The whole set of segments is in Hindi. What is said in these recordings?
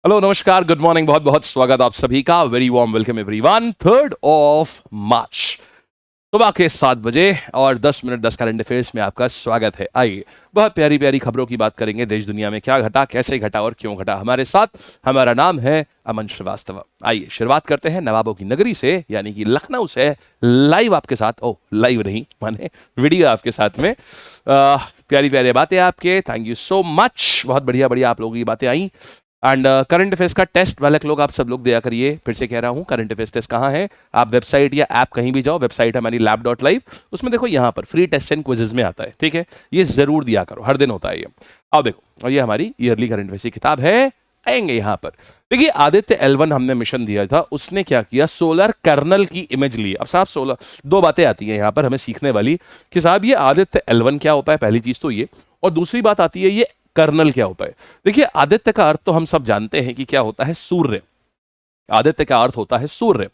हेलो नमस्कार गुड मॉर्निंग बहुत बहुत स्वागत आप सभी का very warm welcome everyone 3rd of March सुबह के 7 बजे और 10 मिनट 10 करंट अफेयर्स में आपका स्वागत है। आइए बहुत प्यारी प्यारी खबरों की बात करेंगे। देश दुनिया में क्या घटा, कैसे घटा और क्यों घटा। हमारे साथ हमारा नाम है अमन श्रीवास्तव। आइए शुरुआत करते हैं नवाबों की नगरी से, यानी कि लखनऊ से लाइव आपके साथ। ओ लाइव नहीं माने वीडियो आपके साथ में। प्यारी प्यारी बातें आपके, थैंक यू सो मच। बहुत बढ़िया बढ़िया आप लोगों की बातें आई। एंड करंट अफेयर्स का टेस्ट वाले लोग आप सब लोग दिया करिए। फिर से कह रहा हूँ, करंट अफेयर्स टेस्ट कहाँ है? आप वेबसाइट या ऐप कहीं भी जाओ, वेबसाइट हमारी lab.live, उसमें देखो यहाँ पर फ्री टेस्ट एंड क्विजेज में आता है। ठीक है, ये जरूर दिया करो, हर दिन होता है ये। अब देखो, और ये हमारी ईयरली करंट अफेयर्स की किताब है। आएंगे यहाँ पर, देखिए आदित्य L1 हमने मिशन दिया था, उसने क्या किया, सोलर कर्नल की इमेज ली। अब साहब सोलर, दो बातें आती हैं यहाँ पर हमें सीखने वाली कि साहब ये आदित्य L1 क्या होता है, पहली चीज तो ये, और दूसरी बात आती है ये कर्नल क्या होता है। देखिए आदित्य का अर्थ तो हम सब जानते हैं कि क्या होता है, सूर्य। आदित्य का अर्थ होता है सूर्य।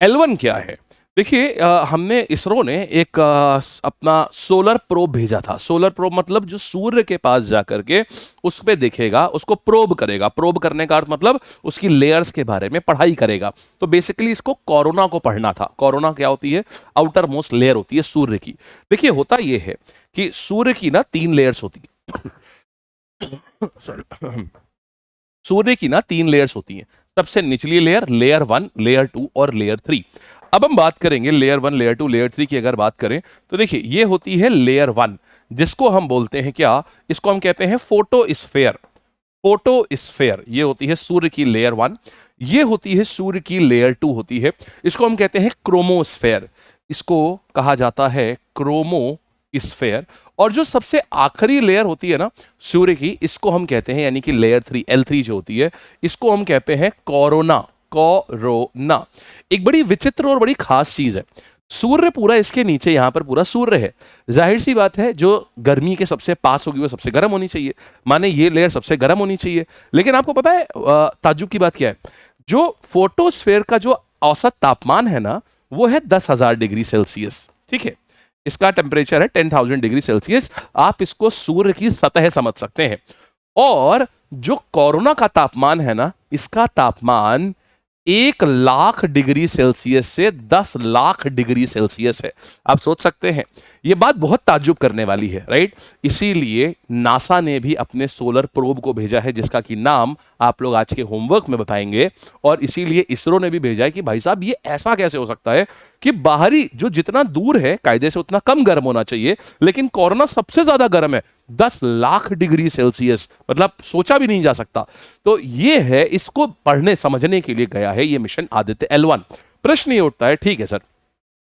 L1 क्या है? देखिए हमने इसरो ने एक अपना सोलर प्रोब भेजा था। सोलर प्रोब मतलब जो सूर्य के पास जाकर के उस पे देखेगा, उसको प्रोब करेगा। प्रोब करने का अर्थ मतलब उसकी लेयर्स के बारे में पढ़ाई करेगा। तो बेसिकली इसको कोरोना को पढ़ना था। कोरोना क्या होती है? आउटर मोस्ट लेयर होती है सूर्य की। देखिए होता यह है कि सूर्य की ना 3 लेयर्स होती है। सॉरी, सूर्य की ना 3 लेयर्स होती हैं। सबसे निचली लेयर, लेयर 1, लेयर 2 और लेयर 3। अब हम बात करेंगे लेयर 1, लेयर 2, लेयर 3 की। अगर बात करें तो देखिए ये होती है लेयर 1, जिसको हम बोलते हैं क्या, इसको हम कहते हैं फोटोस्फेयर। फोटोस्फेयर ये होती है सूर्य की लेयर 1। ये होती है सूर्य की लेयर 2 होती है, इसको हम कहते हैं क्रोमोस्फेयर। इसको कहा जाता है क्रोमो स्फेयर। और जो सबसे आखिरी लेयर होती है ना सूर्य की, इसको हम कहते हैं, यानी कि लेयर 3, L3 जो होती है, इसको हम कहते हैं कोरोना। कोरोना एक बड़ी विचित्र और बड़ी खास चीज है। सूर्य पूरा इसके नीचे, यहां पर पूरा सूर्य है। जाहिर सी बात है, जो गर्मी के सबसे पास होगी वो सबसे गर्म होनी चाहिए, माने ये लेयर सबसे गर्म होनी चाहिए। लेकिन आपको पता है ताज्जुब की बात क्या है, जो फोटोस्फेयर का जो औसत तापमान है ना, वो है 10,000 डिग्री सेल्सियस। ठीक है, इसका टेम्परेचर है 10,000 डिग्री सेल्सियस। आप इसको सूर्य की सतह समझ सकते हैं। और जो कोरोना का तापमान है ना, इसका तापमान 1,00,000 डिग्री सेल्सियस से 10,00,000 डिग्री सेल्सियस है। आप सोच सकते हैं, ये बात बहुत ताज्जुब करने वाली है, राइट? इसीलिए नासा ने भी अपने सोलर प्रोब को भेजा है, जिसका कि नाम आप लोग आज के होमवर्क में बताएंगे। और इसीलिए इसरो ने भी भेजा है कि भाई साहब ये ऐसा कैसे हो सकता है कि बाहरी जो जितना दूर है कायदे से उतना कम गर्म होना चाहिए, लेकिन कोरोना सबसे ज्यादा गर्म है, 10,00,000 डिग्री सेल्सियस, मतलब सोचा भी नहीं जा सकता। तो ये है, इसको पढ़ने समझने के लिए गया है ये मिशन आदित्य L1। प्रश्न ये उठता है, ठीक है सर,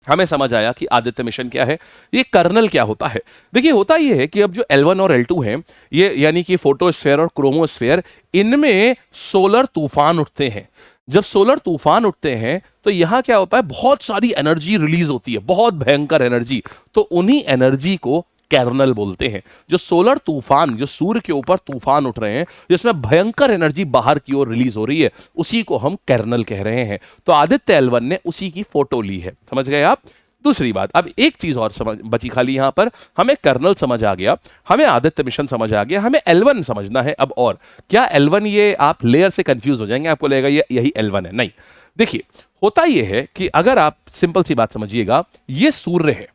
हमें समझ आया कि आदित्य मिशन क्या है, ये कर्नल क्या होता है। देखिए होता ये है कि अब जो L1 और L2 हैं, ये यानी कि फोटोस्फेयर और क्रोमोस्फेयर, इनमें सोलर तूफान उठते हैं। जब सोलर तूफान उठते हैं तो यहां क्या होता है, बहुत सारी एनर्जी रिलीज होती है, बहुत भयंकर एनर्जी। तो उन्हीं एनर्जी को कर्नल बोलते हैं। जो सोलर तूफान, जो सूर्य के ऊपर तूफान उठ रहे हैं, जिसमें भयंकर एनर्जी बाहर की ओर रिलीज हो रही है, उसी को हम कर्नल कह रहे हैं। तो आदित्य L1 ने उसी की फोटो ली है। समझ गए आप? दूसरी बात, अब एक चीज और समझ बची खाली यहां पर। हमें कर्नल समझ आ गया, हमें आदित्य मिशन समझ आ गया, हमें L1 समझना है अब। और क्या L1, ये आप लेयर से कंफ्यूज हो जाएंगे, आपको लगेगा ये यही L1 है। नहीं, देखिए होता यह है कि अगर आप सिंपल सी बात समझिएगा, ये सूर्य है,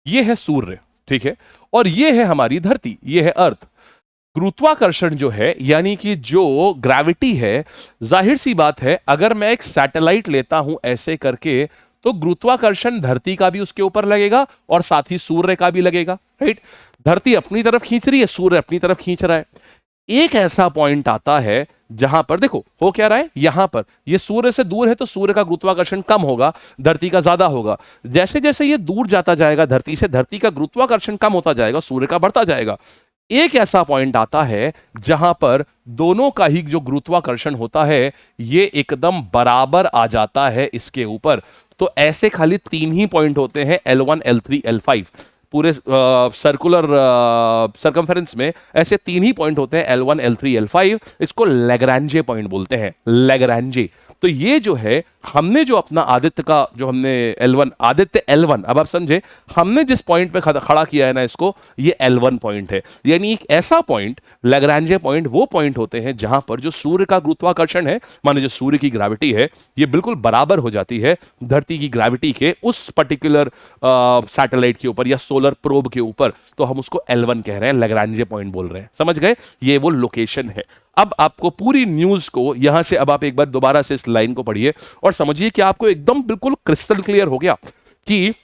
ये है सूर्य, ठीक है, और ये है हमारी धरती, ये है अर्थ। गुरुत्वाकर्षण जो है, यानी कि जो ग्रेविटी है, जाहिर सी बात है, अगर मैं एक सैटेलाइट लेता हूं ऐसे करके, तो गुरुत्वाकर्षण धरती का भी उसके ऊपर लगेगा और साथ ही सूर्य का भी लगेगा, राइट? धरती अपनी तरफ खींच रही है, सूर्य अपनी तरफ खींच रहा है। एक ऐसा पॉइंट आता है जहां पर देखो हो क्या रहा है, यहां पर ये सूर्य से दूर है तो सूर्य का गुरुत्वाकर्षण कम होगा, धरती का ज्यादा होगा। जैसे जैसे ये दूर जाता जाएगा धरती से, धरती का गुरुत्वाकर्षण कम होता जाएगा, सूर्य का बढ़ता जाएगा। एक ऐसा पॉइंट आता है जहां पर दोनों का ही जो गुरुत्वाकर्षण होता है, ये एकदम बराबर आ जाता है इसके ऊपर। तो ऐसे खाली 3 ही पॉइंट होते हैं, L1, L3, L5। पूरे सर्कुलर सरकमफेरेंस में ऐसे 3 ही पॉइंट होते हैं, L1, L3, L5। इसको लैग्रांजे पॉइंट बोलते हैं, लैग्रांजे। तो ये जो है हमने जो अपना आदित्य का जो हमने L1 आदित्य L1, अब आप समझे हमने जिस पॉइंट पे खड़ा किया है ना इसको, ये L1 पॉइंट है। यानी एक ऐसा पॉइंट, लैग्रांजे पॉइंट वो पॉइंट होते हैं जहां पर जो सूर्य का गुरुत्वाकर्षण है, माने जो सूर्य की ग्रेविटी है, ये बिल्कुल बराबर हो जाती है धरती की ग्रेविटी के उस पर्टिकुलर सैटेलाइट के ऊपर या सोलर प्रोब के ऊपर। तो हम उसको L1 कह रहे हैं, लैग्रांजे पॉइंट बोल रहे हैं। समझ गए? ये वो लोकेशन है। अब आपको पूरी न्यूज को यहां से, अब आप एक बार दोबारा से इस लाइन को पढ़िए और समझिए कि आपको एकदम बिल्कुल क्रिस्टल क्लियर हो गया कि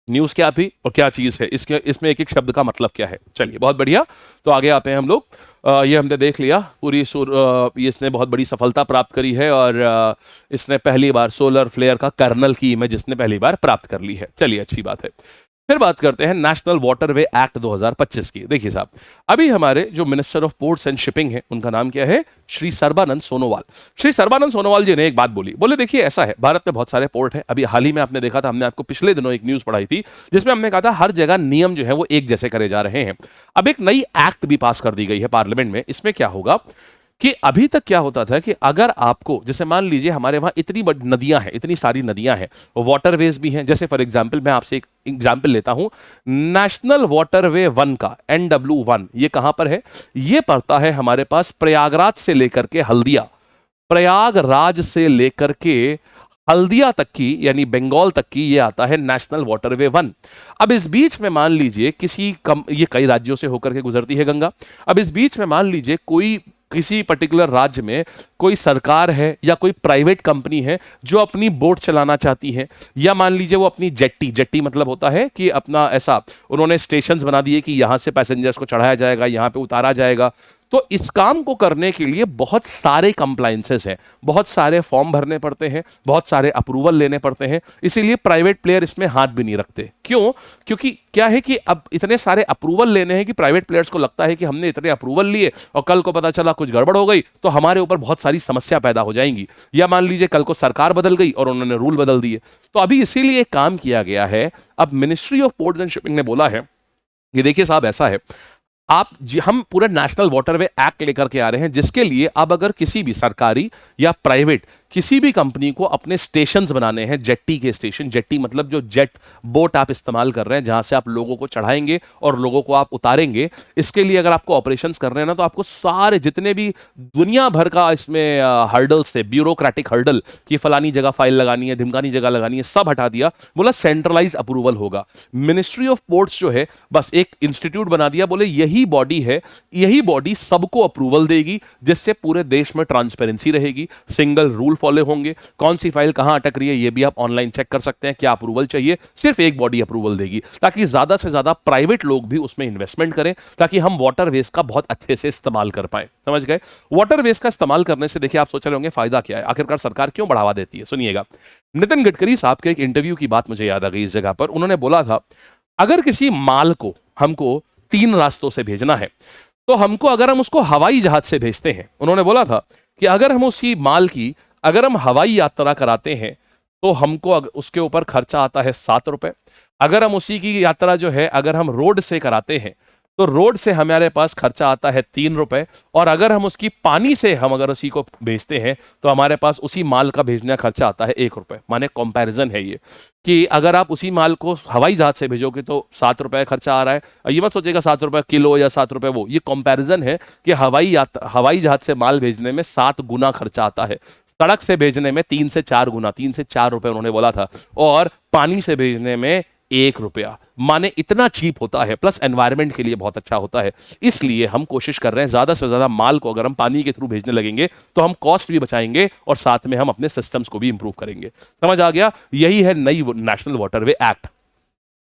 न्यूज क्या थी और क्या चीज है, इसमें एक एक शब्द का मतलब क्या है। चलिए बहुत बढ़िया, तो आगे आते हैं हम लोग। ये हमने देख लिया पूरी इसने बहुत बड़ी सफलता प्राप्त करी है और इसने पहली बार सोलर फ्लेयर का कर्नल की इमेज इसने पहली बार प्राप्त कर ली है। चलिए अच्छी बात है। फिर बात करते हैं नेशनल वाटरवे एक्ट 2025 की। देखिए साहब, अभी हमारे जो minister of ports and shipping है, उनका नाम क्या है? श्री सर्बानंद सोनोवाल। श्री सर्बानंद सोनोवाल जी ने एक बात बोली, बोले देखिए ऐसा है, भारत में बहुत सारे पोर्ट हैं। अभी हाल ही में आपने देखा था, हमने आपको पिछले दिनों एक न्यूज पढ़ाई थी जिसमें हमने कहा था हर जगह नियम जो है वो एक जैसे करे जा रहे हैं। अब एक नई एक्ट भी पास कर दी गई है पार्लियामेंट में। इसमें क्या होगा कि अभी तक क्या होता था कि अगर आपको, जैसे मान लीजिए हमारे वहां इतनी बड़ी नदियां हैं, इतनी सारी नदियां हैं, वाटरवेज भी हैं। जैसे फॉर एग्जांपल मैं आपसे एक एग्जांपल लेता हूं, नेशनल वाटरवे 1 का NW1, ये कहां पर है? ये पड़ता है हमारे पास प्रयागराज से लेकर के हल्दिया, प्रयागराज से लेकर के हल्दिया तक की, यानी बंगाल तक की, ये आता है नेशनल वाटरवे 1। अब इस बीच में मान लीजिए ये कई राज्यों से होकर के गुजरती है गंगा। अब इस बीच में मान लीजिए किसी पर्टिकुलर राज्य में कोई सरकार है या कोई प्राइवेट कंपनी है जो अपनी बोट चलाना चाहती है, या मान लीजिए वो अपनी जेट्टी मतलब होता है कि अपना ऐसा उन्होंने स्टेशंस बना दिए कि यहां से पैसेंजर्स को चढ़ाया जाएगा, यहां पे उतारा जाएगा। तो इस काम को करने के लिए बहुत सारे कंप्लायंसेस हैं, बहुत सारे फॉर्म भरने पड़ते हैं, बहुत सारे अप्रूवल लेने पड़ते हैं। इसीलिए प्राइवेट प्लेयर इसमें हाथ भी नहीं रखते। क्यों? क्योंकि क्या है कि अब इतने सारे अप्रूवल लेने हैं कि प्राइवेट प्लेयर्स को लगता है कि हमने इतने अप्रूवल लिए और कल को पता चला कुछ गड़बड़ हो गई तो हमारे ऊपर बहुत सारी समस्या पैदा हो जाएंगी, या मान लीजिए कल को सरकार बदल गई और उन्होंने रूल बदल दिए। तो अभी इसीलिए काम किया गया है। अब ministry of ports and shipping ने बोला है कि देखिए साहब ऐसा है, हम पूरे नेशनल वाटरवे एक्ट लेकर के आ रहे हैं, जिसके लिए अब अगर किसी भी सरकारी या प्राइवेट किसी भी कंपनी को अपने स्टेशंस बनाने हैं, जेट्टी के स्टेशन, जेट्टी मतलब जो जेट बोट आप इस्तेमाल कर रहे हैं जहां से आप लोगों को चढ़ाएंगे और लोगों को आप उतारेंगे, इसके लिए अगर आपको ऑपरेशंस कर रहे हैं ना, तो आपको सारे जितने भी दुनिया भर का इसमें हर्डल्स थे, ब्यूरोक्रेटिक हर्डल कि फलानी जगह फाइल लगानी है, ढिमकानी जगह लगानी है, सब हटा दिया। बोला सेंट्रलाइज अप्रूवल होगा। मिनिस्ट्री ऑफ पोर्ट्स जो है बस एक इंस्टीट्यूट बना दिया, बोले यही बॉडी है, यही बॉडी सबको अप्रूवल देगी, जिससे पूरे देश में ट्रांसपेरेंसी रहेगी, सिंगल रूल फॉलो होंगे, कौन सी फाइल कहां अटक रही है ये भी आप ऑनलाइन चेक कर सकते हैं, क्या अप्रूवल चाहिए, सिर्फ एक बॉडी अप्रूवल देगी, ताकि ज्यादा से ज्यादा प्राइवेट लोग भी उसमें इन्वेस्टमेंट करें, ताकि हम वाटर वेस्ट का बहुत अच्छे से इस्तेमाल कर पाए। समझ गए? वाटर वेस्ट का इस्तेमाल करने से देखिए आप सोच रहे होंगे फायदा क्या है, आखिरकार सरकार क्यों बढ़ावा देती है? सुनिएगा, नितिन गडकरी साहब के एक इंटरव्यू की बात मुझे याद आ गई इस जगह पर। उन्होंने बोला था अगर किसी माल को हमको 3 रास्तों से भेजना है, तो हमको, अगर हम उसको हवाई जहाज से भेजते हैं, उन्होंने बोला था कि अगर हम उसी माल की अगर हम हवाई यात्रा कराते हैं तो हमको उसके ऊपर खर्चा आता है 7 रुपए। अगर हम उसी की यात्रा जो है अगर हम रोड से कराते हैं तो रोड से हमारे पास खर्चा आता है 3 रुपए, और अगर हम उसकी पानी से हम अगर उसी को भेजते हैं तो हमारे पास उसी माल का भेजने का खर्चा आता है 1 रुपए। माने कंपैरिजन है ये कि अगर आप उसी माल को हवाई जहाज से भेजोगे तो 7 रुपए खर्चा आ रहा है। ये मत सोचेगा 7 रुपए किलो या 7 रुपए वो, ये कंपैरिजन है कि हवाई जहाज से माल भेजने में 7 गुना खर्चा आता है, सड़क से भेजने में 3 से 4 गुना, 3 से 4 रुपए उन्होंने बोला था, और पानी से भेजने में 1 रुपया। माने इतना चीप होता है, प्लस एनवायरनमेंट के लिए बहुत अच्छा होता है। इसलिए हम कोशिश कर रहे हैं ज्यादा से ज्यादा माल को अगर हम पानी के थ्रू भेजने लगेंगे तो हम कॉस्ट भी बचाएंगे और साथ में हम अपने सिस्टम्स को भी इंप्रूव करेंगे। समझ आ गया? यही है नई नेशनल वाटरवे एक्ट,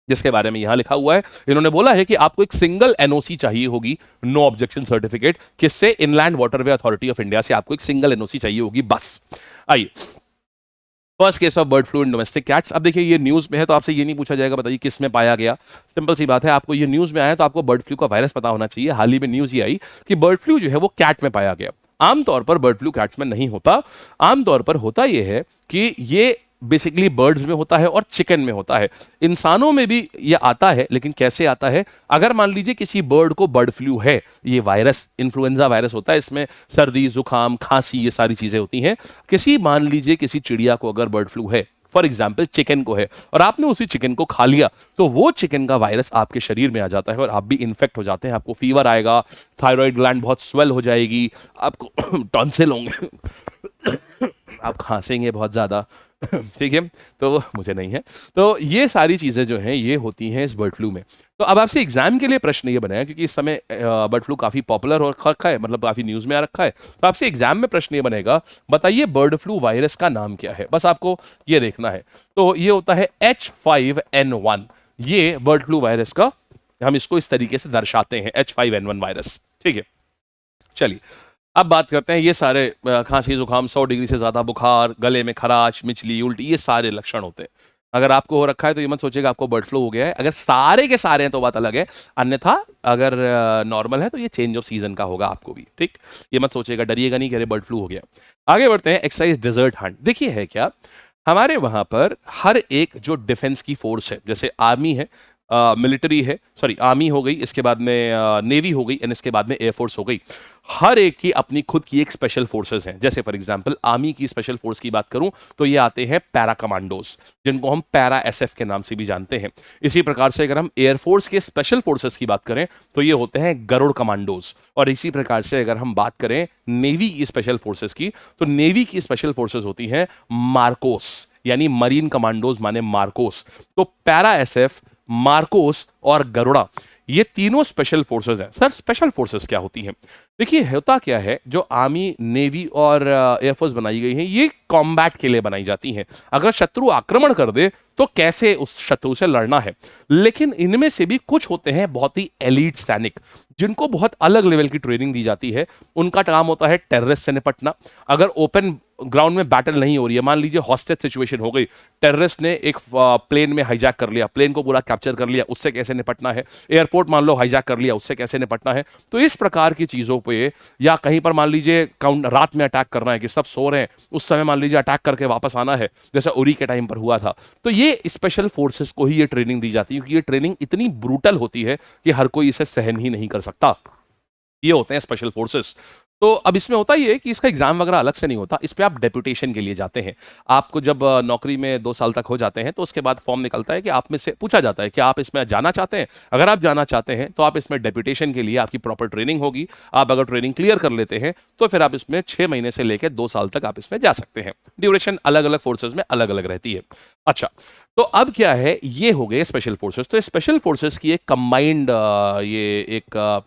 जिसके बारे में यहां लिखा हुआ है। इन्होंने बोला है कि आपको एक सिंगल एनओसी चाहिए होगी, नो ऑब्जेक्शन सर्टिफिकेट, किससे? Inland waterway authority of India से आपको एक सिंगल एनओसी चाहिए होगी बस। आइए, first case of bird flu in domestic cats. अब देखिए ये न्यूज में है तो आपसे ये नहीं पूछा जाएगा बताइए किस में पाया गया। सिंपल सी बात है, आपको ये न्यूज में आया तो आपको बर्ड फ्लू का वायरस पता होना चाहिए। हाल ही में न्यूज ये आई कि बर्ड फ्लू जो है वो कैट में पाया गया। आमतौर पर बर्ड फ्लू कैट्स में नहीं होता। आमतौर पर होता यह है कि ये बेसिकली बर्ड्स में होता है और चिकन में होता है। इंसानों में भी ये आता है, लेकिन कैसे आता है? अगर मान लीजिए किसी बर्ड को बर्ड फ्लू है, ये वायरस इन्फ्लुएंजा वायरस होता है, इसमें सर्दी, जुकाम, खांसी, ये सारी चीजें होती हैं। किसी मान लीजिए किसी चिड़िया को अगर बर्ड फ्लू है, फॉर एग्जाम्पल चिकन को है, और आपने उसी चिकन को खा लिया, तो वो चिकन का वायरस आपके शरीर में आ जाता है और आप भी इन्फेक्ट हो जाते हैं। आपको फीवर आएगा, थायराइड ग्लैंड बहुत स्वेल हो जाएगी, आपको टॉन्सिल होंगे, आप खांसेंगे बहुत ज़्यादा। ठीक है, तो मुझे नहीं है। तो ये सारी चीज़ें जो हैं ये होती हैं इस बर्ड फ्लू में। तो अब आपसे एग्जाम के लिए प्रश्न ये बनाया, क्योंकि इस समय बर्ड फ्लू काफ़ी पॉपुलर हो रखा है, मतलब काफ़ी न्यूज़ में आ रखा है। तो आपसे एग्जाम में प्रश्न ये बनेगा, बताइए बर्ड फ्लू वायरस का नाम क्या है? बस आपको ये देखना है। तो ये होता है H5N1। ये बर्ड फ्लू वायरस का, हम इसको इस तरीके से दर्शाते हैं, H5N1 वायरस। ठीक है, चलिए अब बात करते हैं। ये सारे खांसी, जुकाम, 100 डिग्री से ज्यादा बुखार, गले में खराश, मिचली, उल्टी, ये सारे लक्षण होते हैं। अगर आपको हो रखा है तो ये मत सोचिएगा आपको बर्ड फ्लू हो गया है। अगर सारे के सारे हैं तो बात अलग है, अन्यथा अगर नॉर्मल है तो ये चेंज ऑफ सीजन का होगा आपको भी। ठीक, ये मत सोचिएगा, डरिएगा नहीं कि अरे बर्ड फ्लू हो गया। आगे बढ़ते हैं, एक्सरसाइज डेजर्ट हंट। देखिए है क्या, हमारे वहां पर हर एक जो डिफेंस की फोर्स है, जैसे आर्मी है, मिलिट्री है, सॉरी आर्मी हो गई, इसके बाद में नेवी हो गई, एंड इसके बाद में एयरफोर्स हो गई। हर एक की अपनी खुद की एक स्पेशल फोर्सेस हैं। जैसे फॉर एग्जांपल आर्मी की स्पेशल फोर्स की बात करूं तो ये आते हैं पैरा कमांडोज, जिनको हम पैरा एसएफ के नाम से भी जानते हैं। इसी प्रकार से अगर हम एयरफोर्स के स्पेशल फोर्सेस की बात करें तो ये होते हैं गरुड़ कमांडोज। और इसी प्रकार से अगर हम बात करें नेवी की स्पेशल फोर्सेस की, तो नेवी की स्पेशल फोर्सेस होती हैं मार्कोस, यानी मरीन कमांडोज माने मार्कोस। तो पैरा एसएफ, मार्कोस और गरुड़ा, ये तीनों स्पेशल फोर्सेस हैं। सर स्पेशल फोर्सेस क्या होती हैं? देखिए होता क्या है, जो आर्मी, नेवी और एयरफोर्स बनाई गई हैं, ये कॉम्बैट के लिए बनाई जाती हैं। अगर शत्रु आक्रमण कर दे तो कैसे उस शत्रु से लड़ना है। लेकिन इनमें से भी कुछ होते हैं बहुत ही एलीट सैनिक, जिनको बहुत अलग लेवल की ट्रेनिंग दी जाती है। उनका काम होता है टेररिस्ट से निपटना। अगर ओपन ग्राउंड में बैटल नहीं हो रही है, मान लीजिए हॉस्टेज सिचुएशन हो गई, टेररिस्ट ने एक प्लेन में हाईजैक कर लिया, प्लेन को पूरा कैप्चर कर लिया, उससे कैसे निपटना है। एयरपोर्ट मान लो हाईजैक कर लिया, उससे कैसे निपटना है। तो इस प्रकार की चीजों पे, या कहीं पर मान लीजिए रात में अटैक करना है कि सब सो रहे हैं, उस समय मान लीजिए अटैक करके वापस आना है, जैसे उरी के टाइम पर हुआ था। तो ये स्पेशल फोर्सेस को ही ये ट्रेनिंग दी जाती है, क्योंकि ये ट्रेनिंग इतनी ब्रूटल होती है कि हर कोई इसे सहन ही नहीं कर सकता। ये होते हैं स्पेशल फोर्सेस। तो अब इसमें होता ही है कि इसका एग्जाम वगैरह अलग से नहीं होता, इस पे आप डेप्यूटेशन के लिए जाते हैं। आपको जब नौकरी में 2 साल तक हो जाते हैं तो उसके बाद फॉर्म निकलता है कि आप में से पूछा जाता है कि आप इसमें जाना चाहते हैं। अगर आप जाना चाहते हैं तो आप इसमें डेप्यूटेशन के लिए आपकी प्रॉपर ट्रेनिंग होगी। आप अगर ट्रेनिंग क्लियर कर लेते हैं तो फिर आप इसमें 6 महीने से लेकर 2 साल तक आप इसमें जा सकते हैं। ड्यूरेशन अलग अलग फोर्सेज में अलग अलग रहती है। अच्छा, तो अब क्या है, ये हो गए स्पेशल फोर्सेस। तो स्पेशल फोर्सेस की एक कंबाइंड ये एक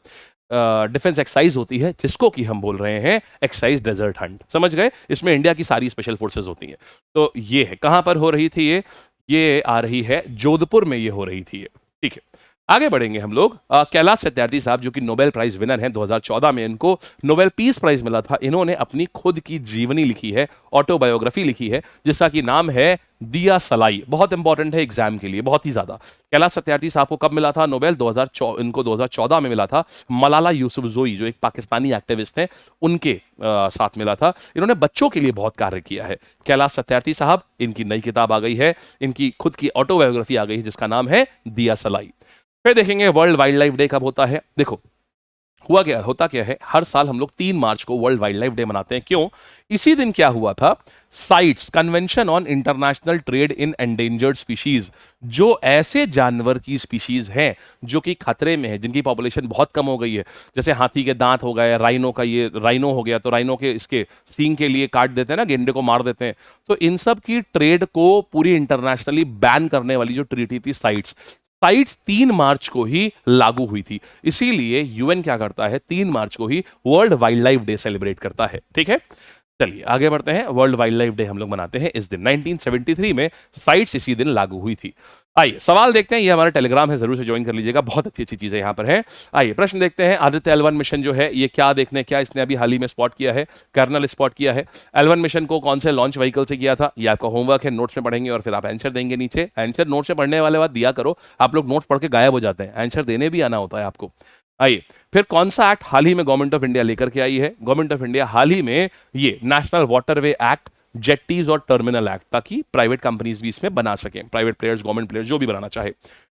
डिफेंस एक्सरसाइज होती है, जिसको कि हम बोल रहे हैं एक्सरसाइज डेजर्ट हंट। समझ गए? इसमें इंडिया की सारी स्पेशल फोर्सेस होती हैं। तो ये है, कहां पर हो रही थी ये आ रही है जोधपुर में, ये हो रही थी ये। ठीक है, आगे बढ़ेंगे हम लोग। कैलाश सत्यार्थी साहब जो कि नोबेल प्राइज विनर हैं, 2014 में इनको नोबेल पीस प्राइज मिला था। इन्होंने अपनी खुद की जीवनी लिखी है, ऑटोबायोग्राफी लिखी है, जिसका कि नाम है दिया सलाई। बहुत इंपॉर्टेंट है एग्जाम के लिए, बहुत ही ज्यादा। कैलाश सत्यार्थी साहब को कब मिला था नोबेल? इनको 2014 में मिला था। मलाला यूसुफजोई जो एक पाकिस्तानी एक्टिविस्ट हैं, उनके साथ मिला था। इन्होंने बच्चों के लिए बहुत कार्य किया है कैलाश सत्यार्थी साहब। इनकी नई किताब आ गई है, इनकी खुद की ऑटोबायोग्राफी आ गई है, जिसका नाम है दिया सलाई। फिर देखेंगे वर्ल्ड वाइल्ड लाइफ डे कब होता है। देखो होता क्या है, हर साल हम लोग 3 मार्च को वर्ल्ड वाइल्ड लाइफ डे मनाते हैं। क्यों? इसी दिन क्या हुआ था, sites convention on international trade in endangered species, जो ऐसे जानवर की स्पीशीज हैं जो कि खतरे में है, जिनकी पॉपुलेशन बहुत कम हो गई है, जैसे हाथी के दांत हो गए, राइनो का ये राइनो हो गया, तो राइनो के इसके सींग के लिए काट देते हैं ना, गेंडे को मार देते हैं। तो इन सब की ट्रेड को पूरी इंटरनेशनली बैन करने वाली जो ट्रीटी थी साइट्स 3 मार्च को ही लागू हुई थी। इसीलिए यूएन क्या करता है, 3 मार्च को ही world wildlife day celebrate करता है। ठीक है, चलिए आगे बढ़ते हैं। वर्ल्ड वाइल्ड लाइफ डे हम लोग मनाते हैं इस दिन। 1973 में साइट्स इसी दिन लागू हुई थी। आइए सवाल देखते हैं, ये हमारा टेलीग्राम है, जरूर से ज्वाइन कर लीजिएगा, बहुत अच्छी अच्छी चीजें यहां पर हैं। आइए प्रश्न देखते हैं। आदित्य L1 मिशन जो है ये क्या देखने, क्या इसने अभी हाल ही में स्पॉट किया है, कर्नल स्पॉट किया है। L1 मिशन को कौन से लॉन्च व्हीकल से किया था, ये आपका होमवर्क है, नोट्स में पढ़ेंगे और फिर आप आंसर देंगे नीचे। आंसर नोट्स में पढ़ने वाले बात दिया करो, आप लोग नोट्स पढ़ के गायब हो जाते हैं, आंसर देने भी आना होता है आपको। आइए फिर कौन सा एक्ट हाल ही में गवर्नमेंट ऑफ इंडिया लेकर के आई है। गवर्नमेंट ऑफ इंडिया हाल ही में ये नेशनल वाटरवे एक्ट जेट्टीज और टर्मिनल एक्ट, ताकि प्राइवेट कंपनीज भी इसमें बना सकें, प्राइवेट प्लेयर्स, गवर्नमेंट प्लेयर्स जो भी बनाना चाहे।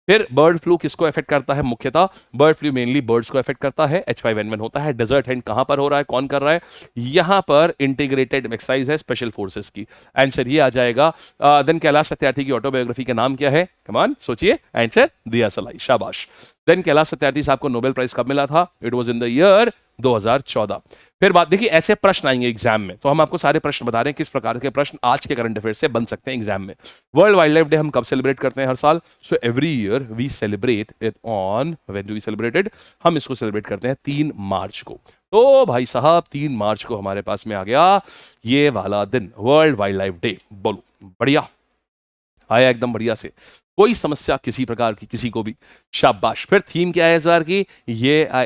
फिर बर्ड फ्लू किसको अफेक्ट करता है? मुख्यतः बर्ड फ्लू मेनली बर्ड्स को अफेक्ट करता है। H5N1 होता है। डेजर्ट हैंड कहां पर हो रहा है, कौन कर रहा है? यहां पर इंटीग्रेटेड एक्सरसाइज है स्पेशल फोर्सेस की। आंसर ये आ जाएगा। देन कैलाश सत्यार्थी की ऑटोबायोग्राफी का नाम क्या है? कमान सोचिए, आंसर दिया सलाई, शाबाश। देन कैलाश सत्यार्थी साहब को नोबेल प्राइज कब मिला था? It was in the year 2014। फिर बात देखिए, ऐसे प्रश्न आएंगे एग्जाम में, तो हम आपको सारे प्रश्न बता रहे हैं किस प्रकार के प्रश्न आज के करंट अफेयर से बन सकते हैं एग्जाम में। वर्ल्ड वाइल्ड लाइफ डे हम कब सेलिब्रेट करते हैं? हर साल। So every year we celebrate it on, when do we celebrate it? हम इसको सेलिब्रेट करते हैं 3 मार्च को। तो भाई साहब 3 मार्च को हमारे पास में आ गया ये वाला दिन, वर्ल्ड वाइल्ड लाइफ डे। बोलो, बढ़िया आया, एकदम बढ़िया से, कोई समस्या किसी प्रकार की किसी को भी? शाबाश। फिर थीम क्या है इस बार की?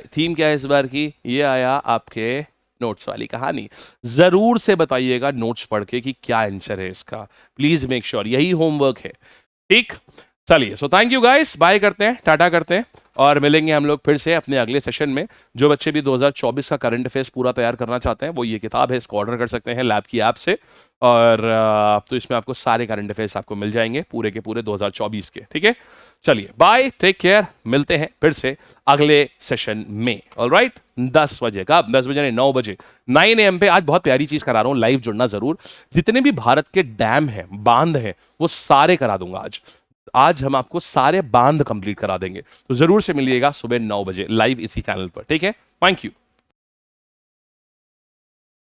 थीम क्या है इस बार की? ये आया आपके नोट्स वाली कहानी। जरूर से बताइएगा नोट्स पढ़ के कि क्या आंसर है इसका, प्लीज मेक श्योर, यही होमवर्क है, ठीक? चलिए, so thank you guys, bye करते हैं, टाटा करते हैं, और मिलेंगे हम लोग फिर से अपने अगले सेशन में। जो बच्चे भी 2024 का करंट अफेयर्स पूरा तैयार करना चाहते हैं, वो ये किताब है, इसको ऑर्डर कर सकते हैं लैब की ऐप से, और तो इसमें आपको सारे करंट अफेयर्स आपको मिल जाएंगे पूरे के पूरे 2024 के, ठीक है? चलिए बाय, टेक केयर, मिलते हैं फिर से अगले सेशन में। ऑलराइट, 10 बजे का, 10 बजे नहीं 9 बजे 9 AM पे। आज बहुत प्यारी चीज करा रहा हूँ, लाइव जुड़ना जरूर। जितने भी भारत के डैम हैं, बांध हैं, वो सारे करा दूंगा आज। आज हम आपको सारे बांध कंप्लीट करा देंगे, तो जरूर से मिलिएगा सुबह 9 बजे लाइव इसी चैनल पर, ठीक है? Thank you.